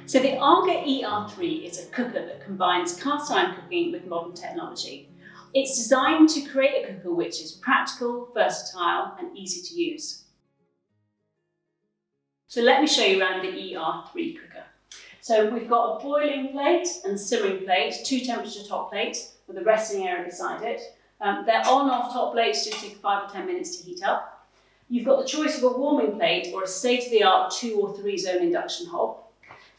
So the AGA eR3 is a cooker that combines cast iron cooking with modern technology. It's designed to create a cooker which is practical, versatile and easy to use. So let me show you around the eR3 cooker. So we've got a boiling plate and simmering plate, 2 temperature top plates with a resting area beside it. They're on-off top plates, just take 5 or 10 minutes to heat up. You've got the choice of a warming plate or a state-of-the-art 2 or 3 zone induction hob.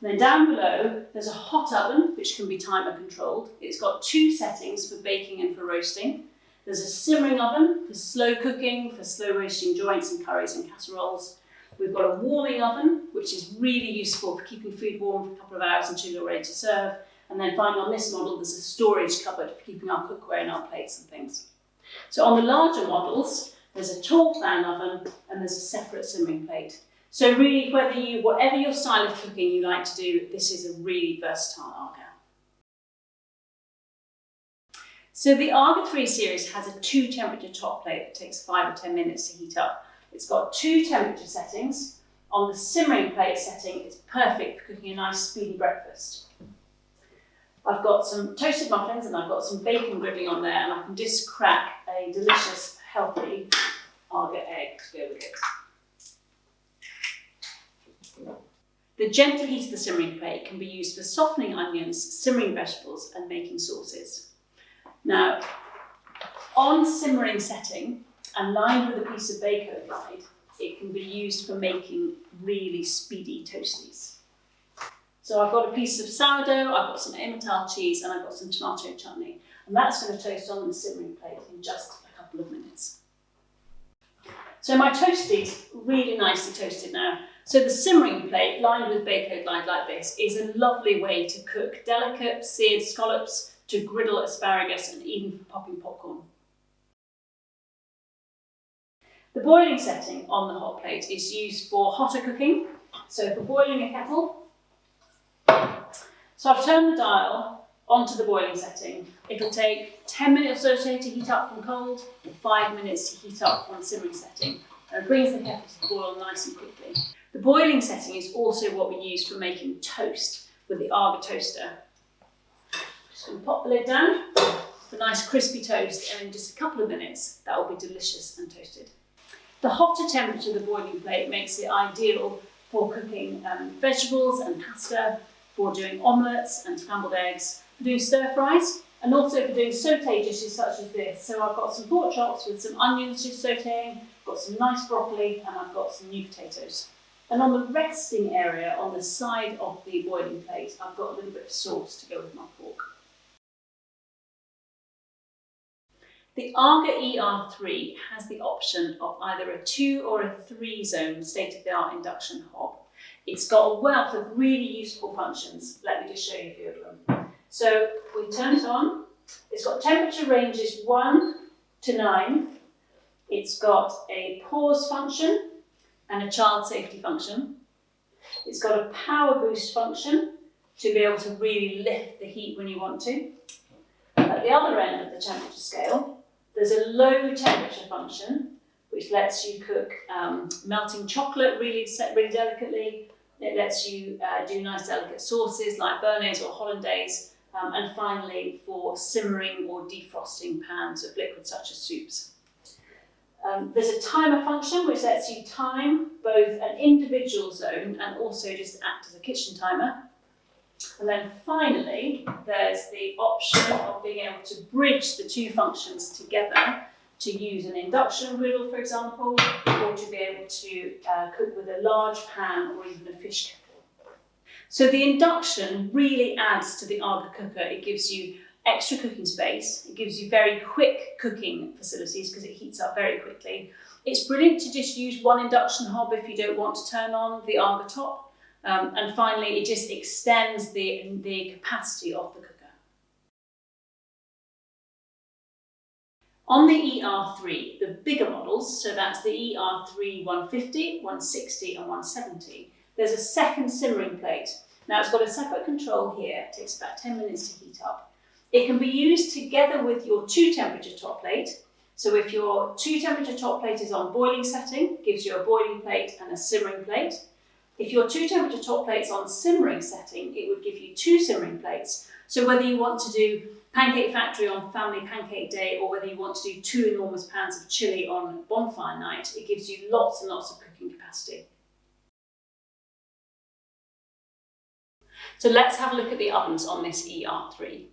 And then down below, there's a hot oven, which can be timer controlled. It's got 2 settings for baking and for roasting. There's a simmering oven for slow cooking, for slow roasting joints and curries and casseroles. We've got a warming oven, which is really useful for keeping food warm for a couple of hours until you're ready to serve. And then finally on this model, there's a storage cupboard for keeping our cookware and our plates and things. So on the larger models, there's a tall fan oven and there's a separate simmering plate. So really, whatever your style of cooking you like to do, this is a really versatile AGA. So the AGA 3 series has a 2 temperature top plate that takes 5 or 10 minutes to heat up. It's got 2 temperature settings. On the simmering plate setting, it's perfect for cooking a nice speedy breakfast. I've got some toasted muffins and I've got some bacon griddling on there, and I can just crack a delicious, healthy AGA egg to go with it. The gentle heat of the simmering plate can be used for softening onions, simmering vegetables and making sauces. Now, on simmering setting and lined with a piece of bacon guide, it can be used for making really speedy toasties. So I've got a piece of sourdough, I've got some Emmental cheese and I've got some tomato chutney, and that's going to toast on the simmering plate in just a couple of minutes. So my toasties, really nicely toasted now. So the simmering plate lined with bacon guide like this is a lovely way to cook delicate seared scallops, to griddle asparagus and even for popping popcorn. The boiling setting on the hot plate is used for hotter cooking. So for boiling a kettle, so I've turned the dial onto the boiling setting. It'll take 10 minutes or so to heat up from cold and 5 minutes to heat up from the simmering setting. And it brings the kettle to the boil nice and quickly. The boiling setting is also what we use for making toast with the AGA toaster. Just going to pop the lid down for nice crispy toast, and in just a couple of minutes that will be delicious and toasted. The hotter temperature of the boiling plate makes it ideal for cooking vegetables and pasta, for doing omelettes and scrambled eggs, for doing stir fries, and also for doing sauté dishes such as this. So I've got some pork chops with some onions just sautéing, got some nice broccoli, and I've got some new potatoes. And on the resting area on the side of the boiling plate, I've got a little bit of sauce to go with my pork. The AGA eR3 has the option of either a 2 or a 3 zone state-of-the-art induction hob. It's got a wealth of really useful functions. Let me just show you a few of them. So we turn it on. It's got temperature ranges 1 to 9. It's got a pause function and a child safety function. It's got a power boost function to be able to really lift the heat when you want to. At the other end of the temperature scale, there's a low temperature function which lets you cook melting chocolate really delicately. It lets you do nice delicate sauces like béarnaise or hollandaise, and finally for simmering or defrosting pans of liquids such as soups. There's a timer function which lets you time both an individual zone and also just act as a kitchen timer. And then finally, there's the option of being able to bridge the 2 functions together to use an induction griddle, for example, or to be able to cook with a large pan or even a fish kettle. So the induction really adds to the AGA cooker. It gives you extra cooking space. It gives you very quick cooking facilities because it heats up very quickly. It's brilliant to just use one induction hob if you don't want to turn on the AGA top. And finally, it just extends the capacity of the cooker. On the eR3, the bigger models, so that's the eR3150, 160 and 170, there's a second simmering plate. Now it's got a separate control here. It takes about 10 minutes to heat up. It can be used together with your 2 temperature top plate. So if your 2 temperature top plate is on boiling setting, it gives you a boiling plate and a simmering plate. If your 2 temperature top plate's on simmering setting, it would give you 2 simmering plates. So whether you want to do Pancake Factory on Family Pancake Day, or whether you want to do 2 enormous pans of chilli on bonfire night, it gives you lots and lots of cooking capacity. So let's have a look at the ovens on this eR3.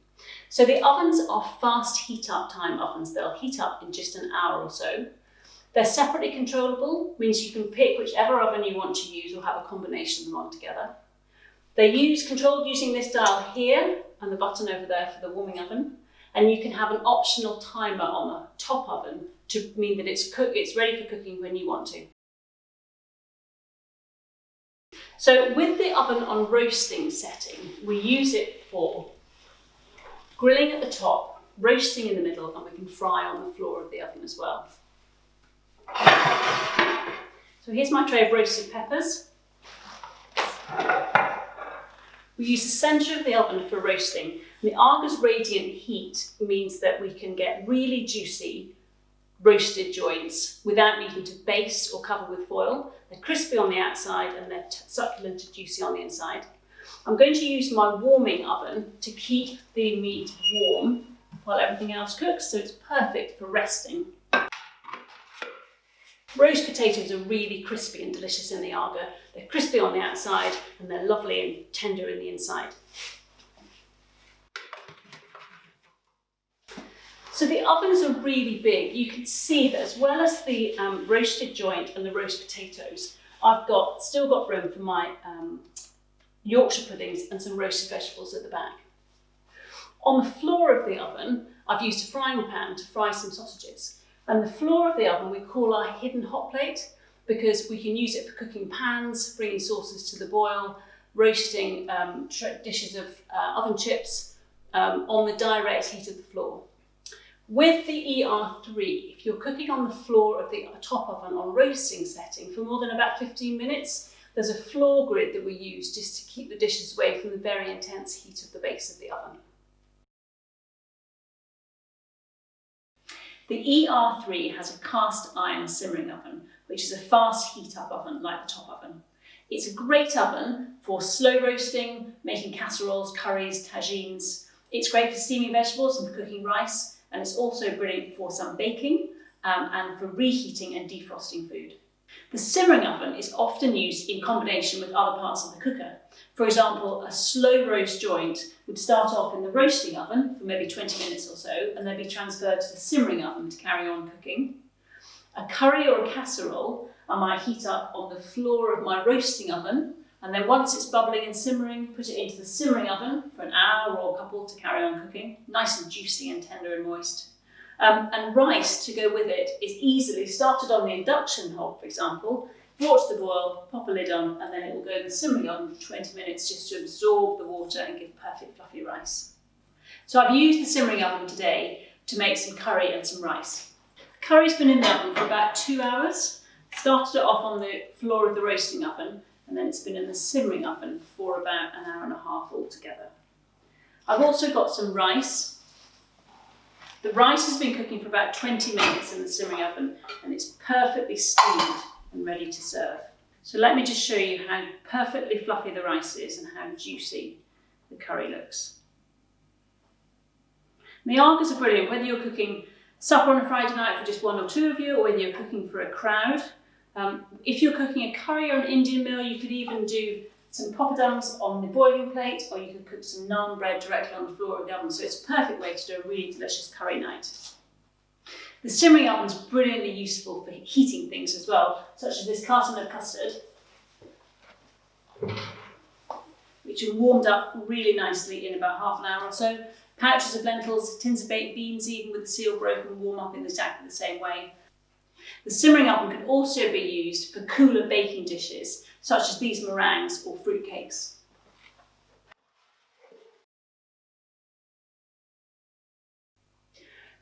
So the ovens are fast heat up time ovens. They'll heat up in just an hour or so. They're separately controllable, means you can pick whichever oven you want to use or have a combination of them on together. They're controlled using this dial here and the button over there for the warming oven. And you can have an optional timer on the top oven to mean that it's ready for cooking when you want to. So with the oven on roasting setting, we use it for grilling at the top, roasting in the middle, and we can fry on the floor of the oven as well. So here's my tray of roasted peppers. We use the centre of the oven for roasting. And the AGA's radiant heat means that we can get really juicy roasted joints without needing to baste or cover with foil. They're crispy on the outside and they're succulent and juicy on the inside. I'm going to use my warming oven to keep the meat warm while everything else cooks, so it's perfect for resting. Roast potatoes are really crispy and delicious in the AGA. They're crispy on the outside and they're lovely and tender in the inside. So the ovens are really big. You can see that as well as the roasted joint and the roast potatoes, I've still got room for my Yorkshire puddings and some roasted vegetables at the back. On the floor of the oven, I've used a frying pan to fry some sausages. And the floor of the oven we call our hidden hot plate because we can use it for cooking pans, bringing sauces to the boil, roasting dishes of oven chips on the direct heat of the floor. With the eR3, if you're cooking on the floor of the top oven on roasting setting for more than about 15 minutes, there's a floor grid that we use just to keep the dishes away from the very intense heat of the base of the oven. The eR3 has a cast iron simmering oven, which is a fast heat up oven like the top oven. It's a great oven for slow roasting, making casseroles, curries, tagines. It's great for steaming vegetables and for cooking rice, and it's also brilliant for some baking and for reheating and defrosting food. The simmering oven is often used in combination with other parts of the cooker. For example, a slow roast joint would start off in the roasting oven for maybe 20 minutes or so, and then be transferred to the simmering oven to carry on cooking. A curry or a casserole I might heat up on the floor of my roasting oven, and then once it's bubbling and simmering, put it into the simmering oven for an hour or a couple to carry on cooking, nice and juicy and tender and moist. And rice to go with it is easily started on the induction hob, for example, brought to the boil, pop a lid on, and then it will go in the simmering oven for 20 minutes just to absorb the water and give perfect fluffy rice. So I've used the simmering oven today to make some curry and some rice. The curry's been in the oven for about 2 hours. Started it off on the floor of the roasting oven, and then it's been in the simmering oven for about an hour and a half altogether. I've also got some rice. The rice has been cooking for about 20 minutes in the simmering oven, and it's perfectly steamed and ready to serve. So let me just show you how perfectly fluffy the rice is and how juicy the curry looks. And the AGAs are brilliant, whether you're cooking supper on a Friday night for just 1 or 2 of you, or whether you're cooking for a crowd. If you're cooking a curry or an Indian meal, you could even do some poppadoms on the boiling plate, or you could cook some naan bread directly on the floor of the oven. So it's a perfect way to do a really delicious curry night. The simmering oven is brilliantly useful for heating things as well, such as this carton of custard, which are warmed up really nicely in about half an hour or so. Pouches of lentils, tins of baked beans, even with the seal broken, warm up in exactly the same way. The simmering oven can also be used for cooler baking dishes, such as these meringues or fruit cakes.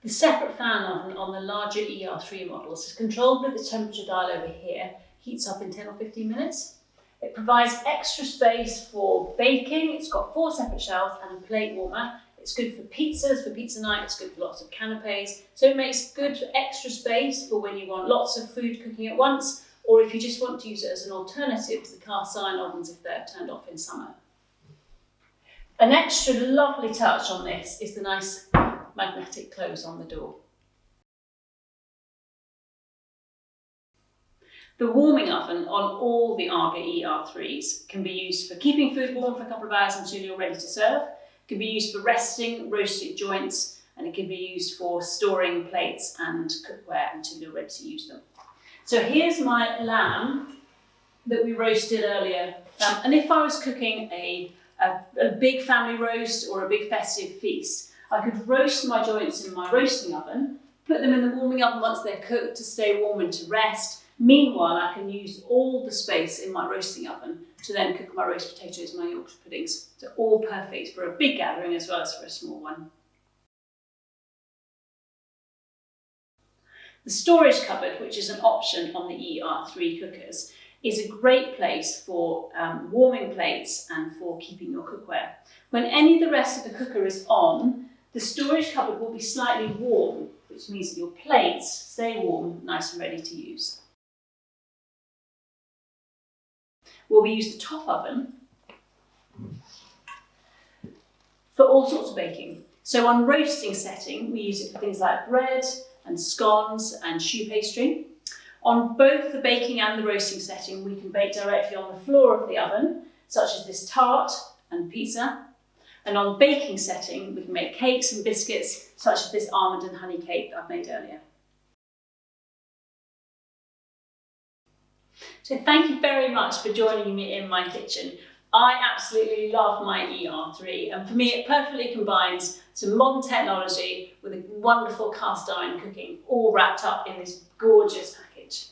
The separate fan oven on the larger eR3 models is controlled with the temperature dial over here, heats up in 10 or 15 minutes. It provides extra space for baking. It's got 4 separate shelves and a plate warmer. It's good for pizzas, for pizza night. It's good for lots of canapes. So it makes good extra space for when you want lots of food cooking at once, or if you just want to use it as an alternative to the cast iron ovens if they're turned off in summer. An extra lovely touch on this is the nice magnetic close on the door. The warming oven on all the AGA eR3s can be used for keeping food warm for a couple of hours until you're ready to serve. It can be used for resting roasted joints, and it can be used for storing plates and cookware until you're ready to use them. So here's my lamb that we roasted earlier. And if I was cooking a big family roast or a big festive feast, I could roast my joints in my roasting oven, put them in the warming oven once they're cooked to stay warm and to rest. Meanwhile, I can use all the space in my roasting oven to then cook my roast potatoes, my Yorkshire puddings. So all perfect for a big gathering as well as for a small one. The storage cupboard, which is an option on the eR3 cookers, is a great place for warming plates and for keeping your cookware. When any of the rest of the cooker is on, the storage cupboard will be slightly warm, which means that your plates stay warm, nice and ready to use. Well, we use the top oven for all sorts of baking. So on roasting setting, we use it for things like bread and scones and choux pastry. On both the baking and the roasting setting, we can bake directly on the floor of the oven, such as this tart and pizza. And on baking setting, we can make cakes and biscuits, such as this almond and honey cake that I've made earlier. So thank you very much for joining me in my kitchen. I absolutely love my eR3, and for me it perfectly combines some modern technology with a wonderful cast iron cooking, all wrapped up in this gorgeous package.